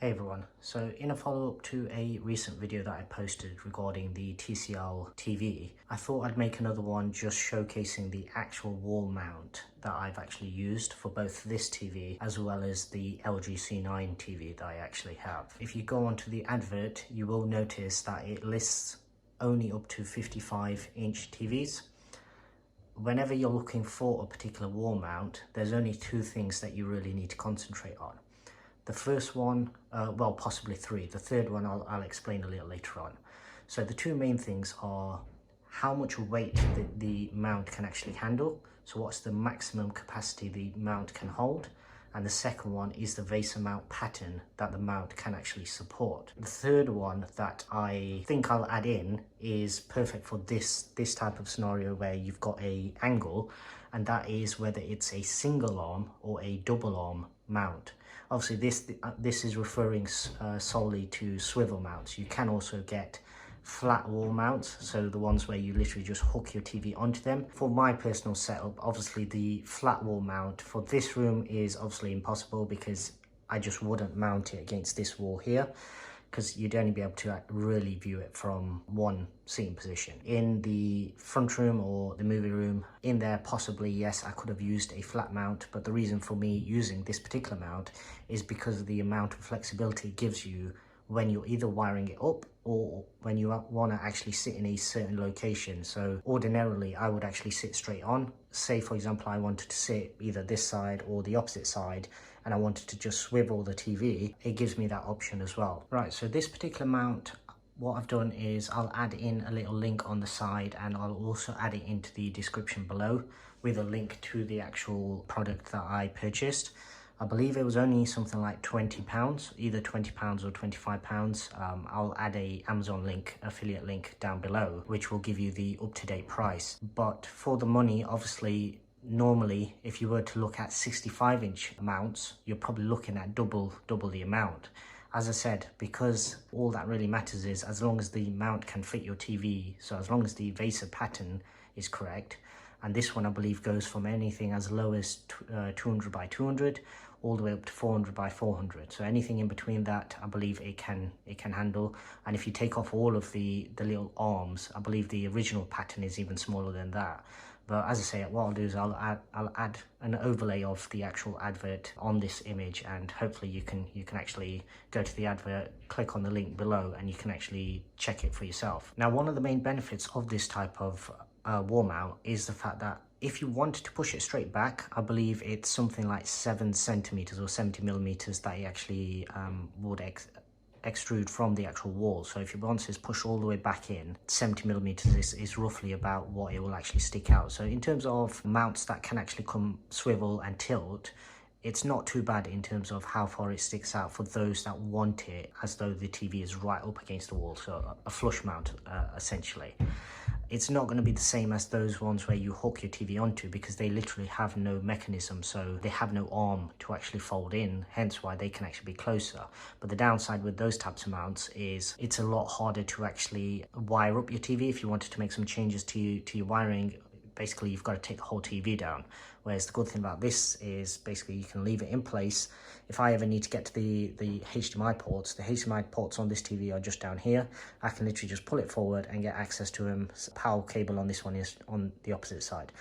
Hey everyone, so in a follow-up to a recent video that I posted regarding the TCL TV, I thought I'd make another one just showcasing the actual wall mount that I've actually used for both this TV as well as the LG C9 TV that I actually have. If you go onto the advert, you will notice that it lists only up to 55-inch TVs. Whenever you're looking for a particular wall mount, there's only two things that you really need to concentrate on. The first one, well, possibly three. The third one I'll explain a little later on. So the two main things are how much weight the mount can actually handle. So what's the maximum capacity the mount can hold? And the second one is the VESA mount pattern that the mount can actually support. The third one that I think I'll add in is perfect for this type of scenario where you've got a angle, and that is whether it's a single arm or a double arm mount. Obviously this is referring solely to swivel mounts. You can also get flat wall mounts, so the ones where you literally just hook your TV onto them. For my personal setup, obviously the flat wall mount for this room is obviously impossible because I just wouldn't mount it against this wall here, because you'd only be able to really view it from one seating position. In the front room or the movie room, in there possibly, yes, I could have used a flat mount, but the reason for me using this particular mount is because of the amount of flexibility it gives you when you're either wiring it up or when you want to actually sit in a certain location. So ordinarily I would actually sit straight on. Say for example I wanted to sit either this side or the opposite side and I wanted to just swivel the TV, it gives me that option as well. Right, so this particular mount, what I've done is I'll add in a little link on the side, and I'll also add it into the description below with a link to the actual product that I purchased. I believe it was only something like £20, either £20 or £25. I'll add a Amazon link, affiliate link down below, which will give you the up-to-date price. But for the money, obviously, normally, if you were to look at 65-inch mounts, you're probably looking at double the amount. As I said, because all that really matters is as long as the mount can fit your TV, so as long as the VESA pattern is correct, and this one I believe goes from anything as low as 200 by 200 all the way up to 400 by 400. So anything in between that, I believe it can handle. And if you take off all of the little arms, I believe the original pattern is even smaller than that. But as I say, what I'll do is I'll add an overlay of the actual advert on this image, and hopefully you can actually go to the advert, click on the link below, and you can actually check it for yourself. Now, one of the main benefits of this type of wall mount is the fact that if you wanted to push it straight back, I believe it's something like 7 centimeters or 70 millimeters that it actually would extrude from the actual wall. So if you want to push all the way back in, 70 millimeters is roughly about what it will actually stick out. So in terms of mounts that can actually come swivel and tilt, it's not too bad in terms of how far it sticks out for those that want it as though the TV is right up against the wall, so a flush mount essentially. It's not going to be the same as those ones where you hook your TV onto, because they literally have no mechanism, so they have no arm to actually fold in, hence why they can actually be closer. But the downside with those types of mounts is it's a lot harder to actually wire up your TV. If you wanted to make some changes to your wiring, basically you've got to take the whole TV down. Whereas the good thing about this is basically you can leave it in place. If I ever need to get to the HDMI ports on this TV are just down here. I can literally just pull it forward and get access to them. Power cable on this one is on the opposite side.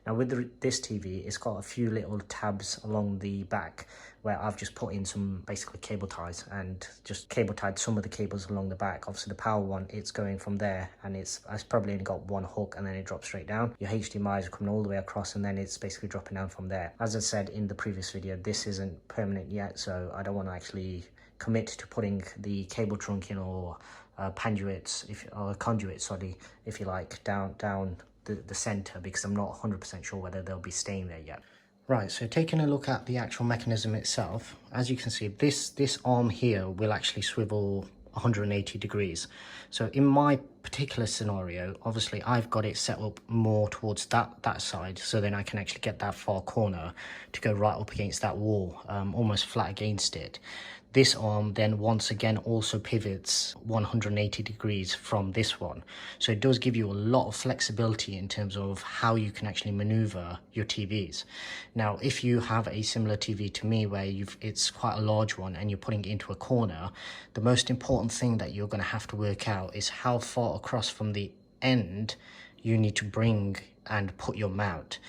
Now with this TV, it's got a few little tabs along the back where I've just put in some basically cable ties and just cable tied some of the cables along the back. Obviously the power one, it's going from there, and it's probably only got one hook and then it drops straight down. Your HDMIs are coming all the way across, and then it's basically dropping down from there. As I said in the previous video, this isn't permanent yet, so I don't want to actually commit to putting the cable trunk in or conduits, if you like, down the center, because I'm not 100% sure whether they'll be staying there yet. Right, so taking a look at the actual mechanism itself, as you can see, this arm here will actually swivel 180 degrees. So in my particular scenario, obviously I've got it set up more towards that side, so then I can actually get that far corner to go right up against that wall, almost flat against it. This arm then once again also pivots 180 degrees from this one. So it does give you a lot of flexibility in terms of how you can actually maneuver your TVs. Now, if you have a similar TV to me where it's quite a large one and you're putting it into a corner, the most important thing that you're going to have to work out is how far across from the end you need to bring and put your mount.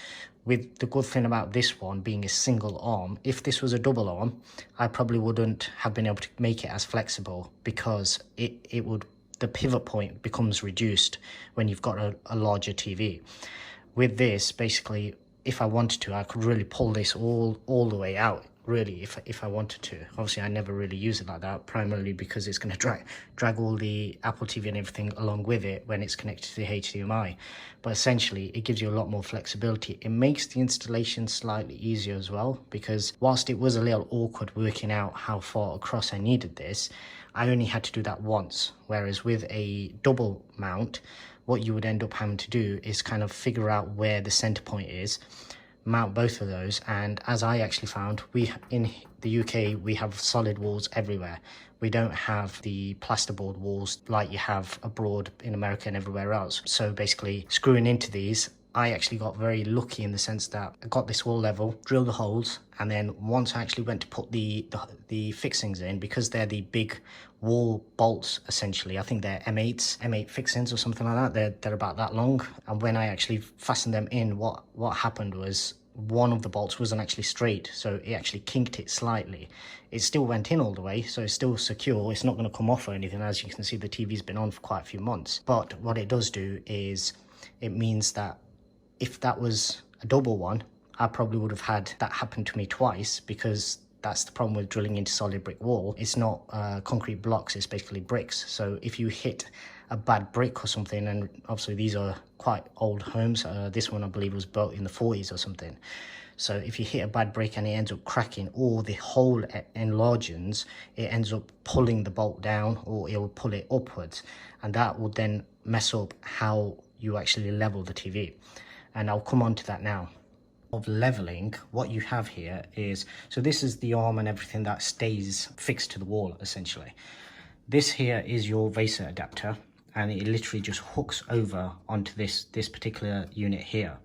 With the good thing about this one being a single arm, if this was a double arm, I probably wouldn't have been able to make it as flexible, because the pivot point becomes reduced when you've got a larger TV. With this, basically, if I wanted to, I could really pull this all the way out, really, if I wanted to. Obviously, I never really use it like that, primarily because it's going to drag all the Apple TV and everything along with it when it's connected to the HDMI. But essentially, it gives you a lot more flexibility. It makes the installation slightly easier as well, because whilst it was a little awkward working out how far across I needed this, I only had to do that once. Whereas with a double mount, what you would end up having to do is kind of figure out where the center point is, mount both of those. And as I actually found, in the UK we have solid walls everywhere. We don't have the plasterboard walls like you have abroad in America and everywhere else. So basically, screwing into these, I actually got very lucky in the sense that I got this wall level, drilled the holes, and then once I actually went to put the fixings in, because they're the big wall bolts essentially, I think they're M8 fixings or something like that, they're about that long. And when I actually fastened them in, what happened was one of the bolts wasn't actually straight, so it actually kinked it slightly. It still went in all the way, so it's still secure, it's not going to come off or anything. As you can see, the TV's been on for quite a few months. But what it does do is it means that if that was a double one, I probably would have had that happen to me twice, because that's the problem with drilling into solid brick wall. It's not concrete blocks, it's basically bricks. So if you hit a bad brick or something, and obviously these are quite old homes, this one I believe was built in the 40s or something. So if you hit a bad brick and it ends up cracking, or the hole enlarges, it ends up pulling the bolt down, or it will pull it upwards, and that will then mess up how you actually level the TV. And I'll come on to that now. Of leveling, what you have here is, so this is the arm and everything that stays fixed to the wall essentially. This here is your VESA adapter, and it literally just hooks over onto this particular unit here.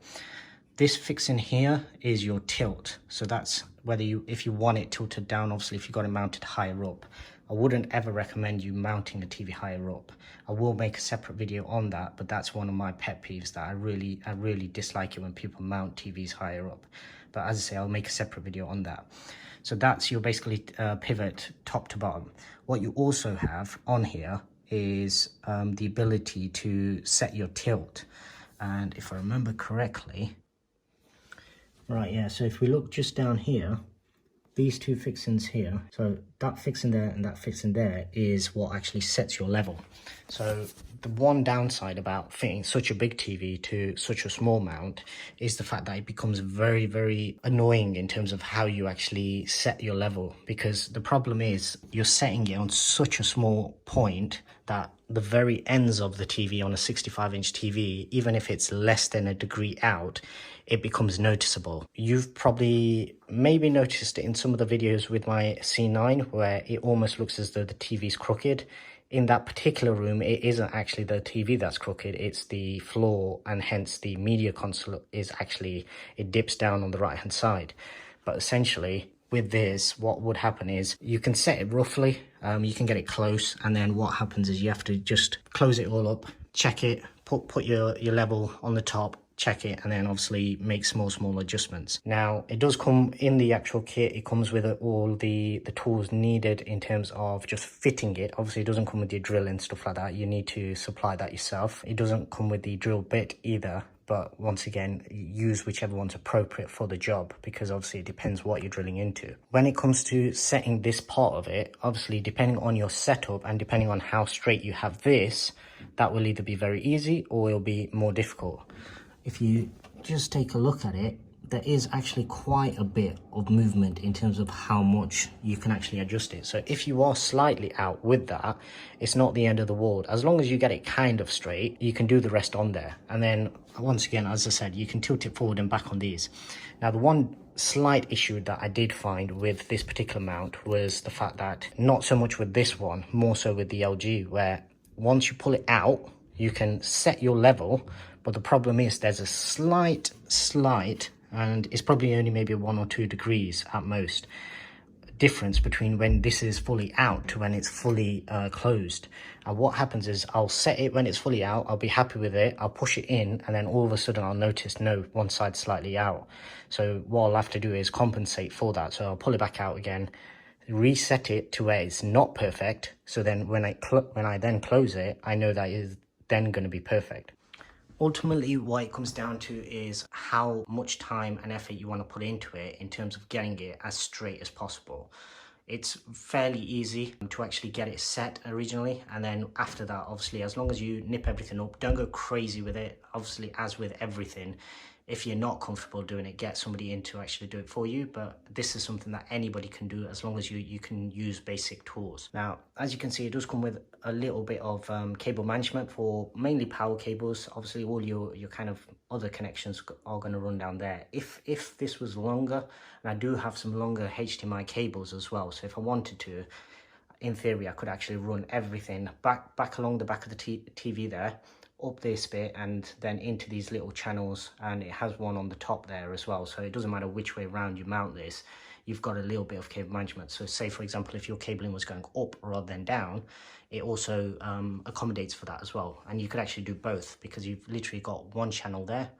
This fixing here is your tilt, so that's whether if you want it tilted down. Obviously if you've got it mounted higher up, I wouldn't ever recommend you mounting a TV higher up. I will make a separate video on that, but that's one of my pet peeves, that I really dislike it when people mount TVs higher up. But as I say, I'll make a separate video on that. So that's your basically pivot top to bottom. What you also have on here is the ability to set your tilt. And if I remember correctly, right, yeah, so if we look just down here, these two fixings here, so that fixing there and that fixing there is what actually sets your level. So the one downside about fitting such a big TV to such a small mount is the fact that it becomes very annoying in terms of how you actually set your level, because the problem is you're setting it on such a small point that the very ends of the TV on a 65-inch TV, even if it's less than a degree out, it becomes noticeable. You've probably maybe noticed it in some of the videos with my C9 where it almost looks as though the TV's crooked. In that particular room, it isn't actually the TV that's crooked, it's the floor, and hence the media console is actually, it dips down on the right hand side. But essentially with this, what would happen is you can set it roughly, you can get it close, and then what happens is you have to just close it all up, check it, put your level on the top, check it, and then obviously make small adjustments. Now it does come in the actual kit, it comes with all the tools needed in terms of just fitting it. Obviously it doesn't come with your drill and stuff like that, you need to supply that yourself. It doesn't come with the drill bit either, but once again, use whichever one's appropriate for the job, because obviously it depends what you're drilling into. When it comes to setting this part of it, obviously depending on your setup and depending on how straight you have this, that will either be very easy or it'll be more difficult. If you just take a look at it, there is actually quite a bit of movement in terms of how much you can actually adjust it. So if you are slightly out with that, it's not the end of the world. As long as you get it kind of straight, you can do the rest on there. And then once again, as I said, you can tilt it forward and back on these. Now, the one slight issue that I did find with this particular mount was the fact that, not so much with this one, more so with the LG, where once you pull it out, you can set your level, but the problem is there's a slight, and it's probably only maybe 1 or 2 degrees at most, difference between when this is fully out to when it's fully closed. And what happens is I'll set it when it's fully out, I'll be happy with it, I'll push it in, and then all of a sudden I'll notice, no, one side's slightly out. So what I'll have to do is compensate for that. So I'll pull it back out again, reset it to where it's not perfect, so then when I then close it, I know that is then going to be perfect. Ultimately, what it comes down to is how much time and effort you want to put into it in terms of getting it as straight as possible. It's fairly easy to actually get it set originally, and then after that, obviously, as long as you nip everything up, don't go crazy with it. Obviously, as with everything, if you're not comfortable doing it, get somebody in to actually do it for you. But this is something that anybody can do as long as you can use basic tools. Now, as you can see, it does come with a little bit of cable management for mainly power cables. Obviously, all your kind of other connections are going to run down there. If this was longer, and I do have some longer HDMI cables as well, so if I wanted to, in theory, I could actually run everything back along the back of the TV there, up this bit, and then into these little channels, and it has one on the top there as well, so it doesn't matter which way around you mount this, you've got a little bit of cable management. So say, for example, if your cabling was going up rather than down, it also accommodates for that as well. And you could actually do both, because you've literally got one channel there,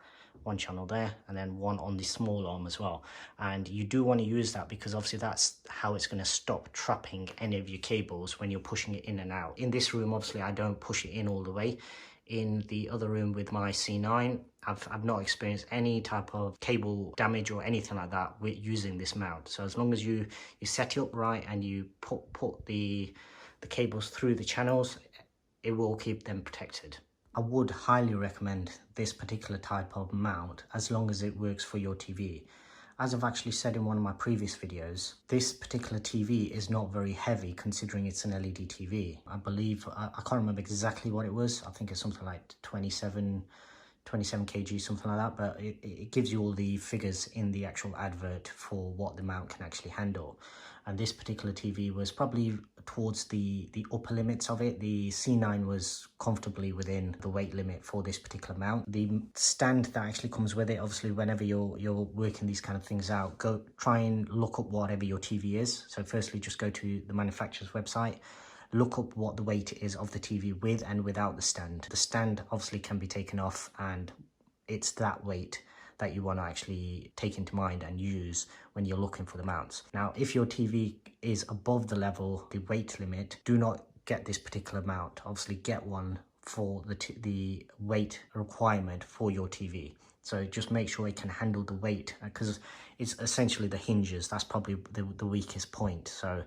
and then one on the small arm as well. And you do want to use that because obviously that's how it's going to stop trapping any of your cables when you're pushing it in and out. In this room, obviously, I don't push it in all the way. In the other room with my C9, I've not experienced any type of cable damage or anything like that with using this mount. So as long as you set it up right and you put the cables through the channels, it will keep them protected. I would highly recommend this particular type of mount as long as it works for your TV. As I've actually said in one of my previous videos, this particular TV is not very heavy considering it's an LED TV. I believe, I can't remember exactly what it was. I think it's something like 27 kg, something like that, but it gives you all the figures in the actual advert for what the mount can actually handle. And this particular TV was probably towards the upper limits of it. The C9 was comfortably within the weight limit for this particular mount. The stand that actually comes with it, obviously, whenever you're working these kind of things out, try and look up whatever your TV is. So firstly, just go to the manufacturer's website, look up what the weight is of the TV with and without the stand. The stand obviously can be taken off, and it's that weight that you want to actually take into mind and use when you're looking for the mounts. Now, if your TV is above the level, the weight limit, do not get this particular mount. Obviously, get one for the weight requirement for your TV. So just make sure it can handle the weight, because it's essentially the hinges. That's probably the weakest point. So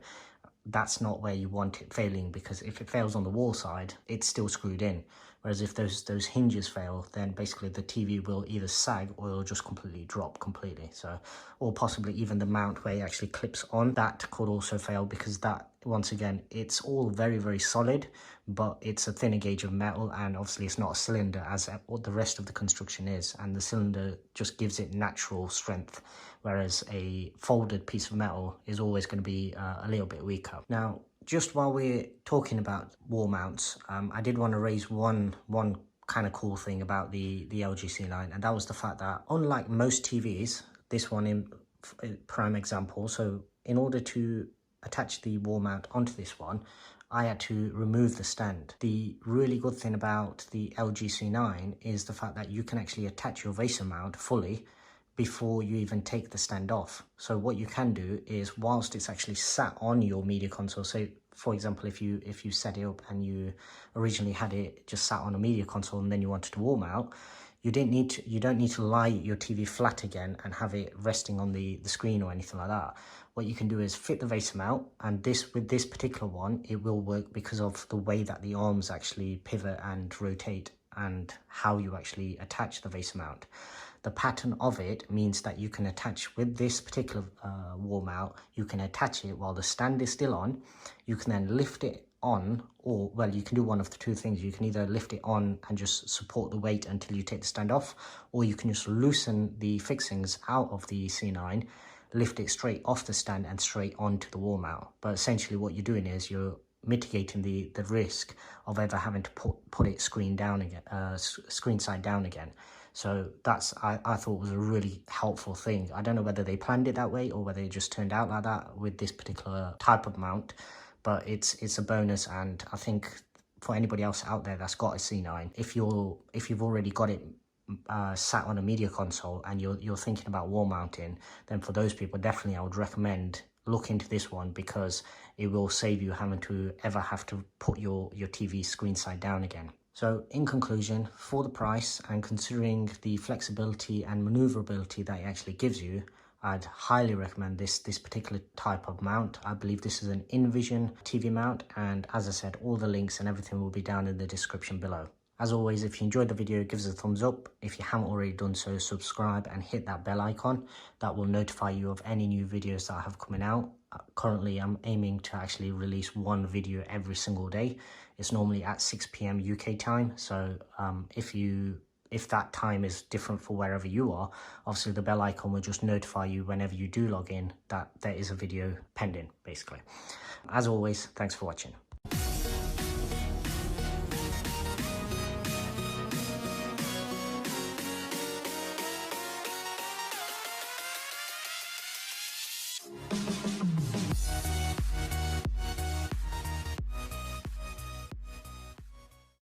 that's not where you want it failing, because if it fails on the wall side, it's still screwed in. Whereas if those hinges fail, then basically the TV will either sag or it'll just completely drop completely. So, or possibly even the mount where it actually clips on, that could also fail, because that, once again, it's all very, very solid, but it's a thinner gauge of metal, and obviously it's not a cylinder as what the rest of the construction is, and the cylinder just gives it natural strength, whereas a folded piece of metal is always going to be a little bit weaker. Now, just while we're talking about wall mounts, I did want to raise one kind of cool thing about the LG C9, and that was the fact that, unlike most TVs, this one in prime example, so in order to attach the wall mount onto this one, I had to remove the stand. The really good thing about the LG C9 is the fact that you can actually attach your VESA mount fully before you even take the stand off. So what you can do is, whilst it's actually sat on your media console, so for example, if you set it up and you originally had it just sat on a media console and then you wanted to wall mount, you don't need to lie your TV flat again and have it resting on the screen or anything like that. What you can do is fit the VESA mount, and with this particular one, it will work because of the way that the arms actually pivot and rotate and how you actually attach the VESA mount. The pattern of it means that you can attach with this particular wall mount, you can attach it while the stand is still on. You can then lift it on, or well, you can do one of the two things. You can either lift it on and just support the weight until you take the stand off, or you can just loosen the fixings out of the C9, lift it straight off the stand and straight onto the wall mount. But essentially what you're doing is you're mitigating the risk of ever having to put it screen side down again. So that's, I thought, was a really helpful thing. I don't know whether they planned it that way or whether it just turned out like that with this particular type of mount, but it's a bonus. And I think for anybody else out there that's got a C9, if you've already got it sat on a media console and you're thinking about wall mounting, then for those people, definitely I would recommend look into this one, because it will save you having to ever have to put your TV screen side down again. So in conclusion, for the price and considering the flexibility and maneuverability that it actually gives you, I'd highly recommend this particular type of mount. I believe this is an InVision TV mount, and as I said, all the links and everything will be down in the description below. As always, if you enjoyed the video, give us a thumbs up. If you haven't already done so, subscribe and hit that bell icon. That will notify you of any new videos that I have coming out. Currently, I'm aiming to actually release one video every single day. It's normally at 6 p.m. UK time. So if that time is different for wherever you are, obviously the bell icon will just notify you whenever you do log in that there is a video pending, basically. As always, thanks for watching.